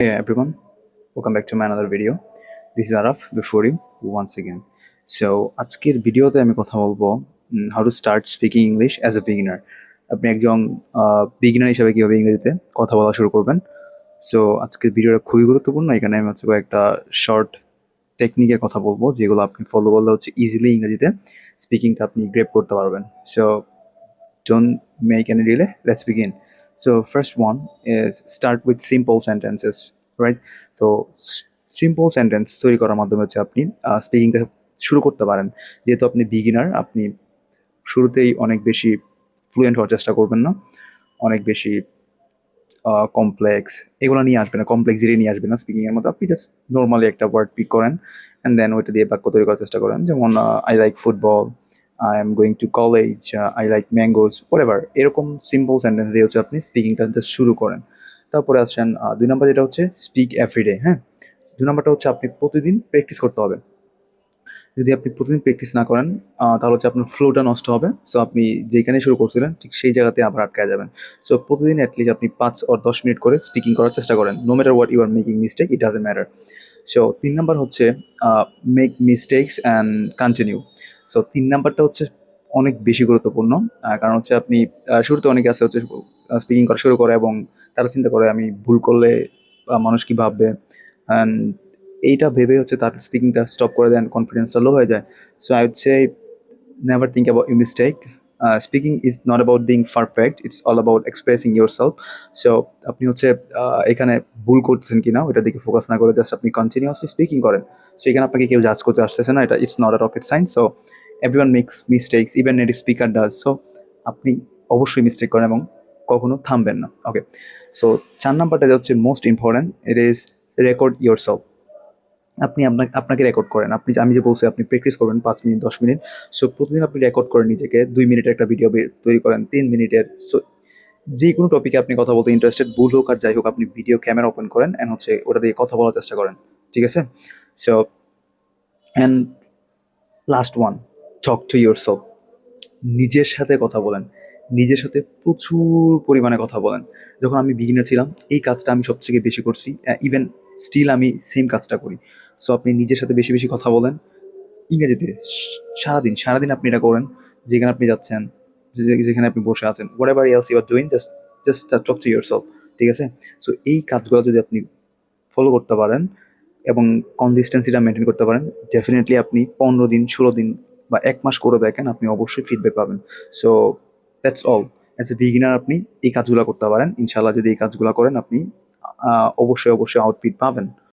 Hey everyone, welcome back to my another video. This is Araf before you once again. So আজকের ভিডিওতে আমি কথা বলবো how to start speaking English as a beginner. আপনি একজন beginner হিসেবে কিভাবে ইংরেজিতে কথা বলা শুরু করবেন। সো আজকের ভিডিওটা খুবই গুরুত্বপূর্ণ। এখানে আমি হচ্ছে একটা শর্ট টেকনিকের কথা বলবো যেগুলো আপনি ফলো করলে হচ্ছে ইজিলি ইংরেজিতে স্পিকিংটা আপনি গ্রেপ করতে পারবেন। So don't make any delay. Let's begin. So first one is start with simple sentences, right? So simple sentence তৈরি করার মাধ্যমে হচ্ছে আপনি স্পিকিংটা শুরু করতে পারেন। যেহেতু আপনি বিগিনার, আপনি শুরুতেই অনেক বেশি ফ্লুয়েন্ট হওয়ার চেষ্টা করবেন না, অনেক বেশি কমপ্লেক্স এগুলো নিয়ে আসবে না, কমপ্লেক্সিটি নিয়ে আসবে না স্পিকিংয়ের মধ্যে। আপনি জাস্ট নর্মালি একটা ওয়ার্ড পিক করেন অ্যান্ড দেন ওইটা দিয়ে বাক্য তৈরি করার চেষ্টা করেন। যেমন I like football, I am going to college, I like mangoes, whatever. এরকম সিম্পল সেন্টেন্স দিয়ে হচ্ছে আপনি স্পিকিংটা জাস্ট শুরু করেন। তারপরে আসেন ২ নম্বর, যেটা হচ্ছে স্পিক এভরিডে। হ্যাঁ, ২ নম্বরটা হচ্ছে আপনি প্রতিদিন প্র্যাকটিস করতে হবে। যদি আপনি প্রতিদিন প্র্যাকটিস না করেন তাহলে হচ্ছে আপনার ফ্লোটা নষ্ট হবে। সো আপনি যেখানে শুরু করছিলেন ঠিক সেই জায়গাতে আবার আটকায় যাবেন। সো প্রতিদিন অ্যাটলিস্ট আপনি ৫ or ১০ মিনিট করে স্পিকিং করার চেষ্টা করেন। No matter what you are making mistake, it doesn't matter. So ৩ number হচ্ছে make mistakes and continue. So ৩ নাম্বারটা হচ্ছে অনেক বেশি গুরুত্বপূর্ণ। কারণ হচ্ছে আপনি শুরুতে অনেকে আছে হচ্ছে স্পিকিং করা শুরু করে এবং তারা চিন্তা করে আমি ভুল করলে মানুষ কী ভাববে, অ্যান্ড এইটা ভেবে হচ্ছে তার স্পিকিংটা স্টপ করে দেন, কনফিডেন্সটা লো হয়ে যায়। So I would say never think about your mistake. Speaking is not about being perfect, it's all about expressing yourself. So আপনি হচ্ছে এখানে ভুল করতেছেন কিনা ওইটার দিকে ফোকাস না করে জাস্ট আপনি কন্টিনিউয়াসলি স্পিকিং করেন। সো এখানে আপনাকে কেউ জাজ করতে আসতেছে না, এটা it's not a rocket science. So everyone makes mistakes, even native speaker does. সো আপনি অবশ্যই মিস্টেক করেন এবং কখনো থামবেন না। ওকে, সো ৪ নাম্বারটা হচ্ছে most important, it is record yourself. আপনি আপনাকে রেকর্ড করেন। আমি যে বলছি আপনি প্র্যাকটিস করবেন ৫ মিনিট ১০ মিনিট। সো প্রতিদিন আপনি রেকর্ড করেন নিজেকে। ২ মিনিটের একটা ভিডিও তৈরি করেন, ৩ মিনিটের। সো যেকোনো টপিকে আপনি কথা বলতে ইন্টারেস্টেড, ভুল হোক আর যাই হোক, আপনি ভিডিও ক্যামেরা ওপেন করেন অ্যান্ড হচ্ছে ওটা দিয়ে কথা বলার চেষ্টা করেন। ঠিক আছে? So and last one, talk to yourself. নিজের সাথে কথা বলেন। নিজের সাথে প্রচুর পরিমাণে কথা বলেন। যখন আমি বিগিনার ছিলাম এই কাজটা আমি সবথেকে বেশি করছি। ইভেন স্টিল আমি সেম কাজটা করি। সো আপনি নিজের সাথে বেশি বেশি কথা বলেন ইংরেজিতে। সারাদিন আপনি এটা করেন। যেখানে আপনি যাচ্ছেন, যেখানে আপনি বসে আছেন, whatever else you are doing, just talk to yourself. ঠিক আছে? সো এই কাজগুলো যদি আপনি ফলো করতে পারেন এবং কনসিস্টেন্সিটা মেনটেন করতে পারেন, ডেফিনেটলি আপনি ১৫ দিন, ১৬ দিন বা ১ মাস করে দেখেন, আপনি অবশ্যই ফিডব্যাক পাবেন। So that's all. As a beginner আপনি এই কাজগুলো করতে পারেন। ইনশাআল্লাহ যদি এই কাজগুলো করেন আপনি অবশ্যই আউটফিট পাবেন।